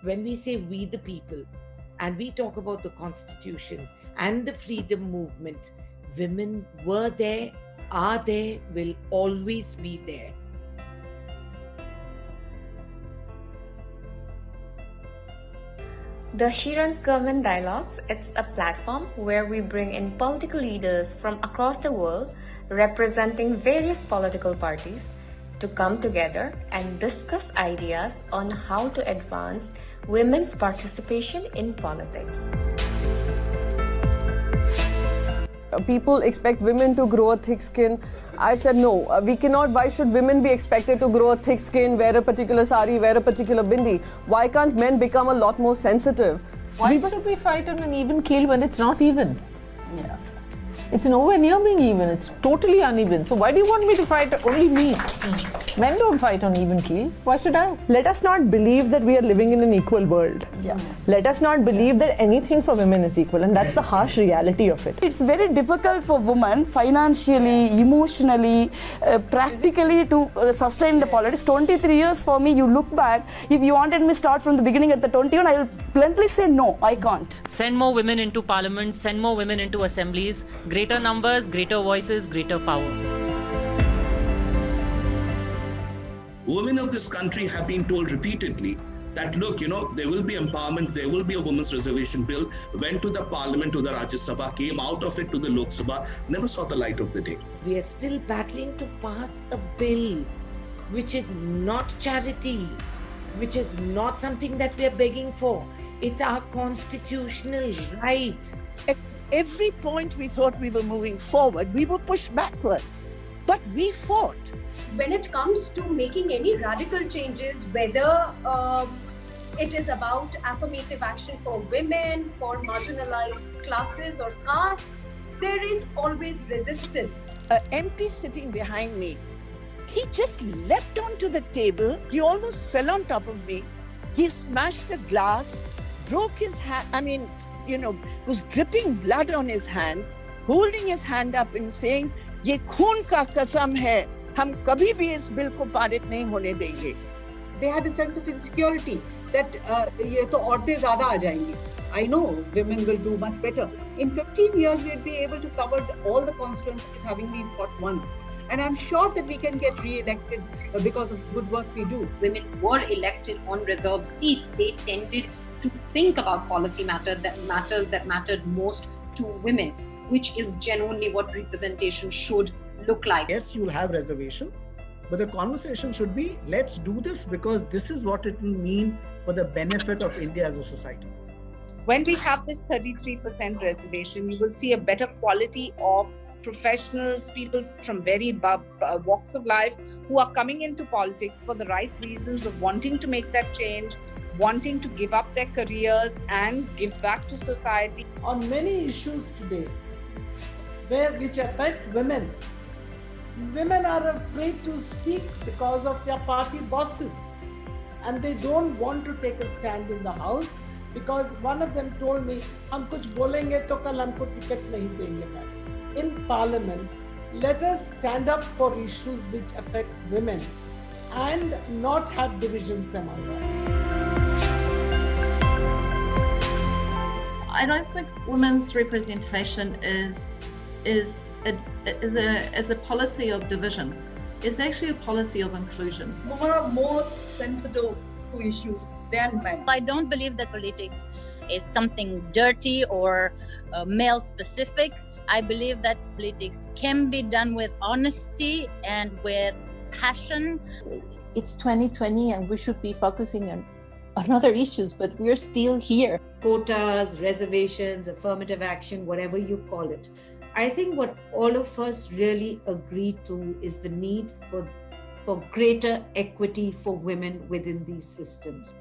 when we say we the people and we talk about the Constitution and the freedom movement, women were there, are there, will always be there. The She Runs Government Dialogues, it's a platform where we bring in political leaders from across the world representing various political parties to come together and discuss ideas on how to advance women's participation in politics. People expect women to grow a thick skin. I said no, we cannot. Why should women be expected to grow a thick skin, wear a particular sari, wear a particular bindi? Why can't men become a lot more sensitive? Why should we fight on an even keel when it's not even? Yeah. It's nowhere near being even, it's totally uneven. So why do you want me to fight only me? Men don't fight on even keel. Why should I? Let us not believe that we are living in an equal world. Yeah. Let us not believe that anything for women is equal, and that's the harsh reality of it. It's very difficult for women financially, emotionally, practically to sustain the politics. 23 years for me, you look back, if you wanted me to start from the beginning at the 21, I will bluntly say no, I can't. Send more women into parliament, send more women into assemblies, greater numbers, greater voices, greater power. Women of this country have been told repeatedly that, look, there will be empowerment, there will be a women's reservation bill, went to the parliament, to the Rajya Sabha, came out of it to the Lok Sabha, never saw the light of the day. We are still battling to pass a bill which is not charity, which is not something that we are begging for. It's our constitutional right. At every point we thought we were moving forward, we were pushed backwards. But we fought. When it comes to making any radical changes, whether it is about affirmative action for women, for marginalized classes or castes, there is always resistance. An MP sitting behind me, he just leapt onto the table. He almost fell on top of me. He smashed a glass, broke his hand, was dripping blood on his hand, holding his hand up and saying, "Ye khoon ka kasam hai. हम कभी भी इस bill को पारित नहीं होने देंगे." They had a sense of insecurity that ये तो औरतें ज़्यादा आ जाएंगी. I know women will do much better. In 15 years, we'll be able to cover all the constituencies having been fought once. And I'm sure that we can get re-elected because of good work we do. Women were elected on reserved seats. They tended to think about policy matters that mattered most to women, which is genuinely what representation should look like. Yes, you'll have reservation, but the conversation should be, let's do this because this is what it will mean for the benefit of India as a society. When we have this 33% reservation, you will see a better quality of professionals, people from very walks of life who are coming into politics for the right reasons of wanting to make that change, wanting to give up their careers and give back to society. On many issues today, which affect women, women are afraid to speak because of their party bosses, and they don't want to take a stand in the house because one of them told me, "हम कुछ बोलेंगे तो कल हमको ticket नहीं देंगे." In Parliament, let us stand up for issues which affect women and not have divisions among us. I don't think women's representation is a policy of division. It's actually a policy of inclusion. Women are more sensitive to issues than men. I don't believe that politics is something dirty or male specific. I believe that politics can be done with honesty and with passion. It's 2020 and we should be focusing on other issues, but we're still here. Quotas, reservations, affirmative action, whatever you call it. I think what all of us really agree to is the need for greater equity for women within these systems.